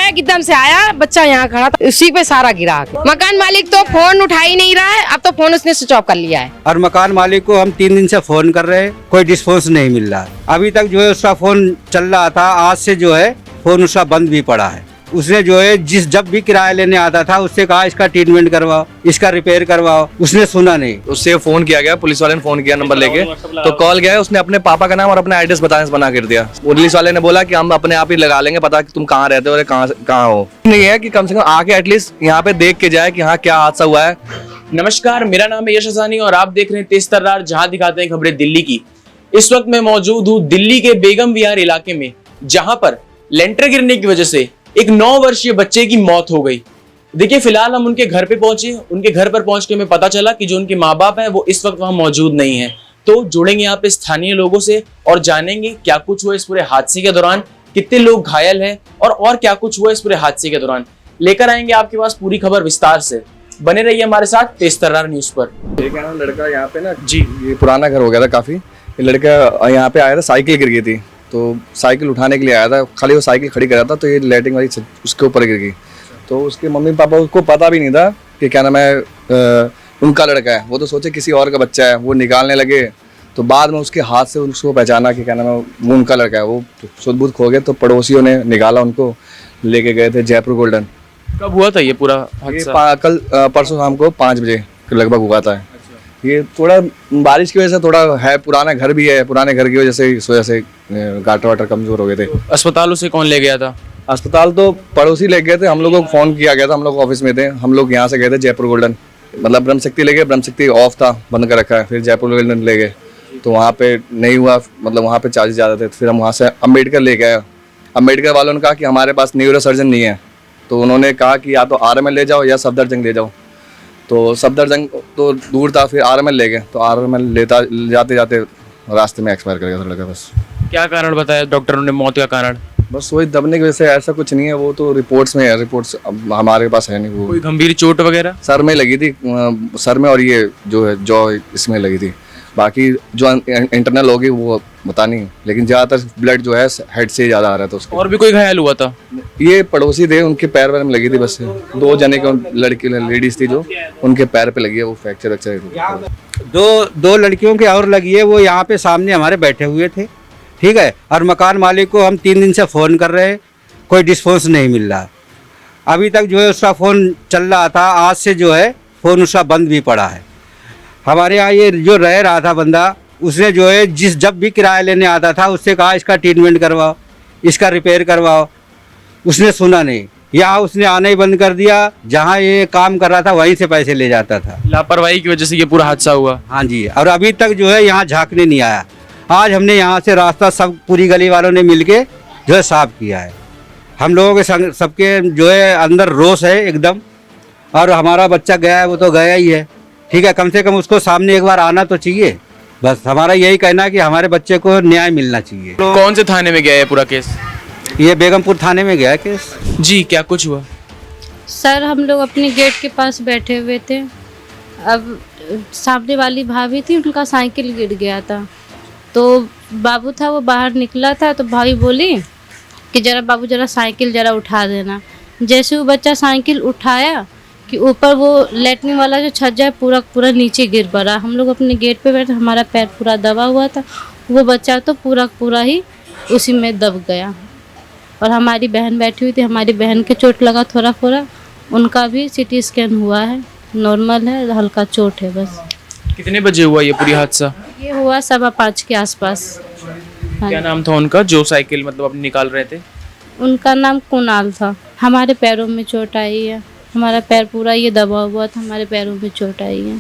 एकदम से आया, बच्चा यहाँ खड़ा था, उसी पे सारा गिरा। मकान मालिक तो फोन उठा ही नहीं रहा है, अब तो फोन उसने स्विच ऑफ कर लिया है। और मकान मालिक को हम 3 दिन से फोन कर रहे हैं, कोई रिस्पॉन्स नहीं मिल रहा। अभी तक जो है उसका फोन चल रहा था, आज से जो है फोन उसका बंद भी पड़ा है। उसने जो है जब भी किराया लेने आता था उससे कहा इसका ट्रीटमेंट करवाओ, इसका रिपेयर करवाओ, उसने सुना नहीं। उससे फोन किया गया, पुलिस वाले ने फोन किया नंबर लेके, तो कॉल गया, उसने अपने पापा का नाम और अपना एड्रेस बना कर दिया। पुलिस वाले ने बोला कि हम अपने आप ही लगा लेंगे पता कि तुम कहाँ रहते हो और कहाँ हो। नहीं है कि कम से कम आके एटलीस्ट यहाँ पे देख के जाए कि हाँ क्या हादसा हुआ है। नमस्कार, मेरा नाम है यश हसानी और आप देख रहे हैं तेज तर्रार, जहां दिखाते हैं खबरें दिल्ली की। इस वक्त मैं मौजूद हूं दिल्ली के बेगम विहार इलाके में, जहां पर लेंटर गिरने की वजह से एक 9 वर्षीय बच्चे की मौत हो गई। देखिए, फिलहाल हम उनके घर पे पहुंचे। उनके घर पर पहुंच के हमें पता चला कि जो उनके माँ बाप हैं वो इस वक्त वहां मौजूद नहीं है। तो जुड़ेंगे यहाँ पे स्थानीय लोगों से और जानेंगे क्या कुछ हुआ इस पूरे हादसे के दौरान, कितने लोग घायल हैं और क्या कुछ हुआ इस पूरे हादसे के दौरान। लेकर आएंगे आपके पास पूरी खबर विस्तार से। बने रहिए हमारे साथ तेज तर्रार न्यूज पर। एक है ना लड़का यहाँ पे ना जी, ये पुराना घर हो गया था काफी। ये लड़का यहाँ पे आया था, साइकिल गिर गई थी, तो साइकिल उठाने के लिए आया था, खाली वो साइकिल खड़ी कर रहा था, तो ये लैट्रिन वाली उसके ऊपर गिर गई। तो उसके मम्मी पापा को पता भी नहीं था कि क्या नाम है उनका लड़का है। वो तो सोचे किसी और का बच्चा है, वो निकालने लगे। तो बाद में उसके हाथ से उसको पहचाना कि क्या नाम है वो उनका लड़का है। वो सुध बुध खो गए, तो पड़ोसियों ने निकाला, उनको लेके गए थे जयपुर गोल्डन। कब हुआ था ये पूरा हादसा? कल परसों शाम को 5 बजे लगभग हुआ था। ये थोड़ा बारिश की वजह से थोड़ा है, पुराना घर भी है, पुराने घर की वजह से इस वजह से गाटर वाटर कमजोर हो गए थे। अस्पताल उसे कौन ले गया था? अस्पताल तो पड़ोसी ले गए थे, हम लोगों को फोन किया गया था, हम लोग ऑफिस में थे, हम लोग यहाँ से गए थे जयपुर गोल्डन, मतलब ब्रह्म शक्ति ले गए, ब्रह्म शक्ति ऑफ था, बंद कर रखा है, फिर जयपुर गोल्डन ले गए, तो वहाँ पे नहीं हुआ, मतलब वहाँ पे चार्जेस ज़्यादा थे। फिर हम वहाँ से अम्बेडकर ले गए। अम्बेडकर वालों ने कहा कि हमारे पास न्यूरो सर्जन नहीं है, तो उन्होंने कहा कि या तो RML ले जाओ या सफदरजंग ले जाओ। तो सफदरजंग तो दूर था, फिर RML ले गए, तो RML जाते जाते रास्ते में एक्सपायर कर गया था लड़का। बस क्या कारण बताया डॉक्टरों ने मौत का कारण? बस वही दबने की वजह से, ऐसा कुछ नहीं है, वो तो रिपोर्ट्स में है, रिपोर्ट्स अब हमारे पास है नहीं। वो कोई गंभीर चोट वगैरह सर में लगी थी, सर में, और ये जो है जॉ इसमें लगी थी। बाकी जो इंटरनल होगी वो पता नहीं, लेकिन ज़्यादातर ब्लड जो है हेड से ज़्यादा आ रहा था उसको। और भी कोई घायल हुआ था? ये पड़ोसी थे, उनके पैर में लगी थी, बस 2 जने को लड़की लेडीज थी जो उनके पैर पे लगी है, वो फ्रैक्चर वैक्चर। दो लड़कियों के और लगी है, वो यहाँ पे सामने हमारे बैठे हुए थे, ठीक है। और मकान मालिक को हम 3 दिन से फ़ोन कर रहे हैं, कोई रिस्पॉन्स नहीं मिल रहा। अभी तक जो है उसका फ़ोन चल रहा था, आज से जो है फ़ोन उसका बंद भी पड़ा है। हमारे यहाँ ये जो रह रहा था बंदा, उसने जो है जब भी किराया लेने आता था उससे कहा इसका ट्रीटमेंट करवाओ, इसका रिपेयर करवाओ, उसने सुना नहीं। यहाँ उसने आना ही बंद कर दिया, जहाँ ये काम कर रहा था वहीं से पैसे ले जाता था। लापरवाही की वजह से ये पूरा हादसा हुआ। हाँ जी, और अभी तक जो है यहाँ झांकने नहीं आया। आज हमने यहाँ से रास्ता सब पूरी गली वालों ने मिलके जो है साफ किया है। हम लोगों के संग सबके जो है अंदर रोष है एकदम, और हमारा बच्चा गया है वो तो गया ही है, ठीक है, कम से कम उसको सामने एक बार आना तो चाहिए। बस हमारा यही कहना है कि हमारे बच्चे को न्याय मिलना चाहिए। कौन से थाने में गया है पूरा केस? ये बेगमपुर थाने में गया है केस। जी, क्या कुछ हुआ? सर, हम लोग अपने गेट के पास बैठे हुए थे, अब सामने वाली भाभी थी, उनका साइकिल गिर गया था, तो बाबू था वो बाहर निकला था, तो भाभी बोली कि जरा बाबू जरा साइकिल जरा उठा देना। जैसे वो बच्चा साइकिल उठाया कि ऊपर वो लेटरिन वाला जो छज्जा है पूरा नीचे गिर पड़ा। हम लोग अपने गेट पे बैठे, हमारा पैर पूरा दबा हुआ था, वो बच्चा तो पूरा ही उसी में दब गया। और हमारी बहन बैठी हुई थी, हमारी बहन के चोट लगा थोड़ा, उनका भी CT स्कैन हुआ है, नॉर्मल है, हल्का चोट है बस। कितने बजे हुआ ये पूरी हादसा? ये हुआ 5:15 के आसपास। हाँ, क्या नाम था उनका जो साइकिल मतलब अपनी निकाल रहे थे? उनका नाम कुणाल था। हमारे पैरों में चोट आई है, हमारा पैर पूरा ये दबा हुआ था, हमारे पैरों में चोट आई है,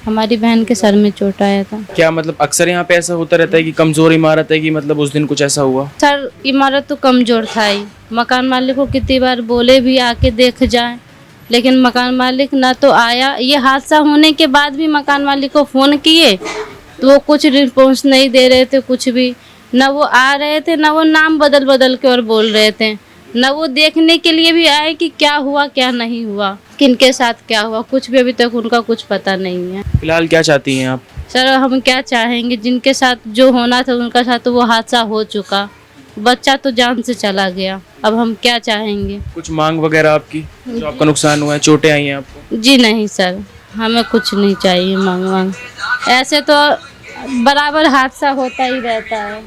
हमारी बहन के सर में चोट आया था। क्या मतलब अक्सर यहाँ पे ऐसा होता रहता है कि कमजोर इमारत है, कि मतलब उस दिन कुछ ऐसा हुआ? सर, इमारत तो कमजोर था ही, मकान मालिक को कितनी बार बोले भी आके देख जाएं, लेकिन मकान मालिक ना तो आया। ये हादसा होने के बाद भी मकान मालिक को फ़ोन किए तो वो कुछ रिस्पॉन्स नहीं दे रहे थे, कुछ भी ना वो आ रहे थे, ना वो नाम बदल के और बोल रहे थे, ना वो देखने के लिए भी आए कि क्या हुआ क्या नहीं हुआ, किनके साथ क्या हुआ, कुछ भी अभी तक उनका कुछ पता नहीं है। फिलहाल क्या चाहती हैं आप? सर, हम क्या चाहेंगे, जिनके साथ जो होना था उनका साथ वो हादसा हो चुका, बच्चा तो जान से चला गया, अब हम क्या चाहेंगे। कुछ मांग वगैरह आपकी, जो आपका नुकसान हुआ है, चोटें आई हैं आपको? जी नहीं सर, हमें कुछ नहीं चाहिए मांग। ऐसे तो बराबर हादसा होता ही रहता है,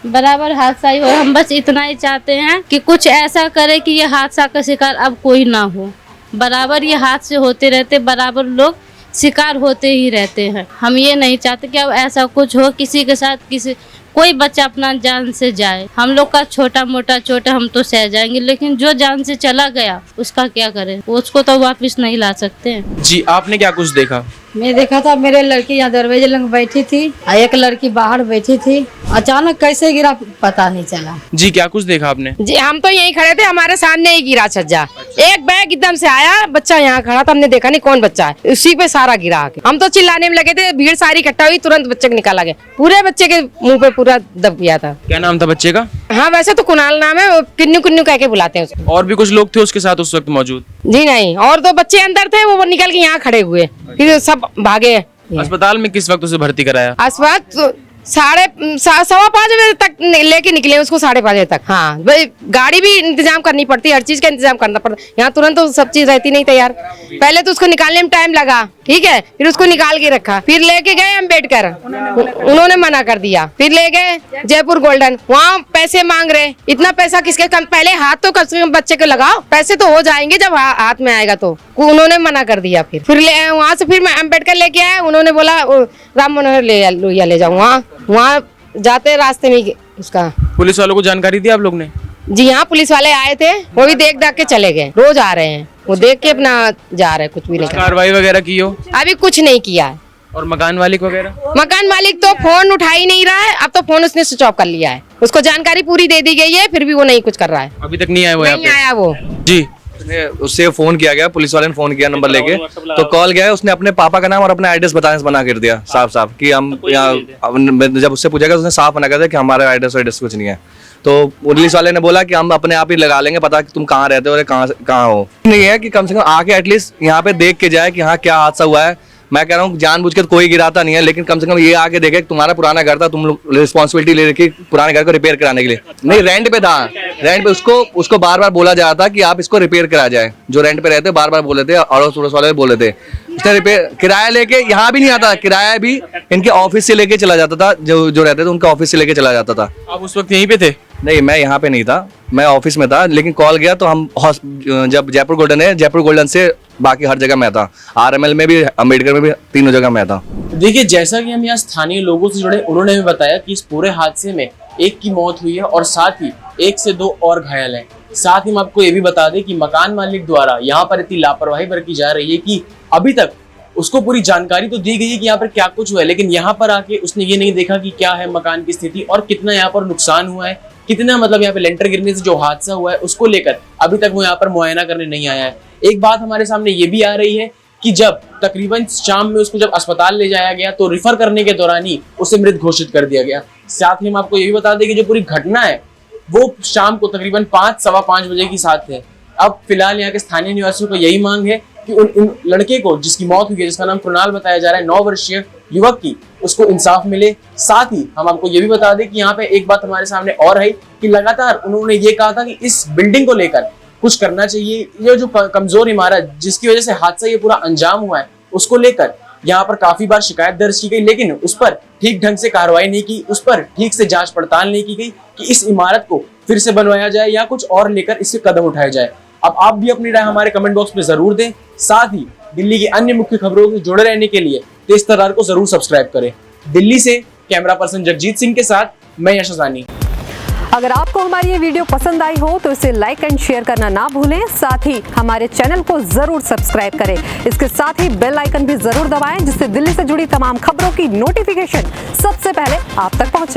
बराबर हादसा ही हो। हम बस इतना ही चाहते हैं कि कुछ ऐसा करे कि ये हादसा का शिकार अब कोई ना हो। बराबर ये हादसे होते रहते, बराबर लोग शिकार होते ही रहते हैं। हम ये नहीं चाहते कि अब ऐसा कुछ हो किसी के साथ, किसी कोई बच्चा अपना जान से जाए। हम लोग का छोटा मोटा चोट हम तो सह जाएंगे, लेकिन जो जान से चला गया उसका क्या करें, उसको तो वापस नहीं ला सकते। जी, आपने क्या कुछ देखा? मैं देखा था, मेरे लड़की यहाँ दरवाजे लग बैठी थी और एक लड़की बाहर बैठी थी। अचानक कैसे गिरा पता नहीं चला। जी, क्या कुछ देखा आपने? जी, हम तो यहीं खड़े थे, हमारे सामने ही गिरा छज्जा। एक बैग एकदम से आया, बच्चा यहाँ खड़ा था, हमने देखा नहीं कौन बच्चा है, उसी पे सारा गिरा आके। हम तो चिल्लाने में लगे थे, भीड़ सारी इकट्ठा हुई, तुरंत बच्चे को निकाला गया। पूरे बच्चे के मुंह पे पूरा दब गया था। क्या नाम था बच्चे का? हाँ, वैसे तो कुणाल नाम है, किन्नू किन्नू कह के बुलाते हैं उसको। और भी कुछ लोग थे उसके साथ उस वक्त मौजूद? जी नहीं, और दो बच्चे अंदर थे, वो निकल के यहाँ खड़े हुए, फिर सब भागे। अस्पताल में किस वक्त उसे भर्ती कराया? इस वक्त 5:30 बजे तक लेके निकले उसको, 5:30 बजे तक। हाँ, गाड़ी भी इंतजाम करनी पड़ती है, हर चीज का इंतजाम करना पड़ता है। यहाँ तुरंत तो सब चीज रहती नहीं तैयार। पहले तो उसको निकालने में टाइम लगा, ठीक है, फिर उसको निकाल के रखा, फिर लेके गए अम्बेडकर, उन्होंने मना कर दिया। फिर ले गए जयपुर गोल्डन, वहाँ पैसे मांग रहे। इतना पैसा किसके कम, पहले हाथ तो कम से कम बच्चे को लगाओ, पैसे तो हो जाएंगे जब हाथ में आएगा तो। उन्होंने मना कर दिया। फिर वहाँ से फिर मैं अम्बेडकर लेके आया, उन्होंने बोला राम मनोहर ले जाऊँ। वहाँ जाते रास्ते में उसका। पुलिस वालों को जानकारी दी आप लोग ने? जी हाँ, पुलिस वाले आए थे, वो भी देख के चले गए। रोज आ रहे हैं, वो देख के अपना जा रहे हैं, कुछ भी नहीं। कार्रवाई वगैरह की हो? अभी कुछ नहीं किया है। और मकान मालिक वगैरह? मकान मालिक तो फोन उठा ही नहीं रहा है, अब तो फोन उसने स्विच ऑफ कर लिया है। उसको जानकारी पूरी दे दी गई है, फिर भी वो नहीं कुछ कर रहा है। अभी तक नहीं आया वो? नहीं आया वो। जी, उससे फोन किया गया, पुलिस वाले ने फोन किया नंबर लेके, तो कॉल गया है, उसने अपने पापा का नाम और अपना एड्रेस मना कर दिया साफ कि हम यहाँ। जब उससे पूछा गया उसने साफ मना कर दिया कि हमारा एड्रेस कुछ नहीं है। तो पुलिस वाले ने बोला कि हम अपने आप ही लगा लेंगे पता कि तुम कहाँ रहते हो और कहाँ हो। नहीं है कि कम से कम आके एटलीस्ट यहाँ पे देख के जाए कि हाँ क्या हादसा हुआ है। मैं कह रहा हूँ जानबूझ के कोई गिराता नहीं है, लेकिन कम से कम ये आके देखे तुम्हारा पुराना घर था, तुम लोग रिस्पॉन्सिबिलिटी ले रखी पुराने घर को रिपेयर कराने के लिए। नहीं, रेंट पे था, रेंट पे उसको बार बार बोला जा रहा था कि आप इसको रिपेयर करा जाए। जो रेंट पे रहते बार बार बोले थे, अड़ोस पड़ोस वाले बोले थे। उसने रिपेयर किराया लेके यहाँ भी नहीं आता, किराया भी इनके ऑफिस से लेके चला जाता था। जो रहते थे उनके ऑफिस से लेके चला जाता था। आप उस वक्त यहीं पे थे? नहीं, मैं यहाँ पे नहीं था, मैं ऑफिस में था, लेकिन कॉल गया तो हम जब जयपुर गोल्डन है, जयपुर गोल्डन से बाकी हर जगह मैं था, RML में भी, अम्बेडकर में भी, तीनों जगह मैं था। देखिए, जैसा कि हम यहाँ स्थानीय लोगों से जुड़े, उन्होंने हमें बताया कि इस पूरे हादसे में एक की मौत हुई है और साथ ही 1 से 2 और घायल हैं। साथ ही हम आपको ये भी बता दें कि मकान मालिक द्वारा यहाँ पर इतनी लापरवाही बरती जा रही है कि अभी तक उसको पूरी जानकारी तो दी गई है कि यहाँ पर क्या कुछ हुआ है, लेकिन यहाँ पर आके उसने ये नहीं देखा कि क्या है मकान की स्थिति और कितना यहाँ पर नुकसान हुआ है, कितना मतलब यहाँ पे लेंटर गिरने से जो हादसा हुआ है उसको लेकर अभी तक वो यहाँ पर मुआयना करने नहीं आया है। एक बात हमारे सामने ये भी आ रही है कि जब तकरीबन शाम में उसको जब अस्पताल ले जाया गया तो रिफर करने के दौरान ही उसे मृत घोषित कर दिया गया। साथ ही हम आपको ये भी बता दें कि जो पूरी घटना है वो शाम को तकरीबन 5-5:15 बजे की साथ है। अब फिलहाल यहाँ के स्थानीय निवासियों को यही मांग है कि उन लड़के को जिसकी मौत हुई है, जिसका नाम कुणाल बताया जा रहा है, 9 वर्षीय युवक की, उसको इंसाफ मिले। साथ ही हम आपको ये भी बता दें कि यहाँ पे एक बात हमारे सामने और है कि लगातार उन्होंने ये कहा था कि इस बिल्डिंग को लेकर कुछ करना चाहिए। ये जो कमजोर इमारत जिसकी वजह से हादसा ये पूरा अंजाम हुआ है उसको लेकर यहाँ पर काफी बार शिकायत दर्ज की गई, लेकिन उस पर ठीक ढंग से कार्रवाई नहीं की, उस पर ठीक से जांच पड़ताल नहीं की गई कि इस इमारत को फिर से बनवाया जाए या कुछ और लेकर इससे कदम उठाया जाए। अब आप भी अपनी राय हमारे कमेंट बॉक्स में जरूर दें। साथ ही दिल्ली की अन्य मुख्य खबरों से जुड़े रहने के लिए तेज तर्रार को जरूर सब्सक्राइब करें। दिल्ली से कैमरा पर्सन जगजीत सिंह के साथ मैं यश असानी। अगर आपको हमारी ये वीडियो पसंद आई हो तो इसे लाइक एंड शेयर करना ना भूलें। साथ ही हमारे चैनल को जरूर सब्सक्राइब करें। इसके साथ ही बेल आइकन भी जरूर दबाएं, जिससे दिल्ली से जुड़ी तमाम खबरों की नोटिफिकेशन सबसे पहले आप तक पहुंचे।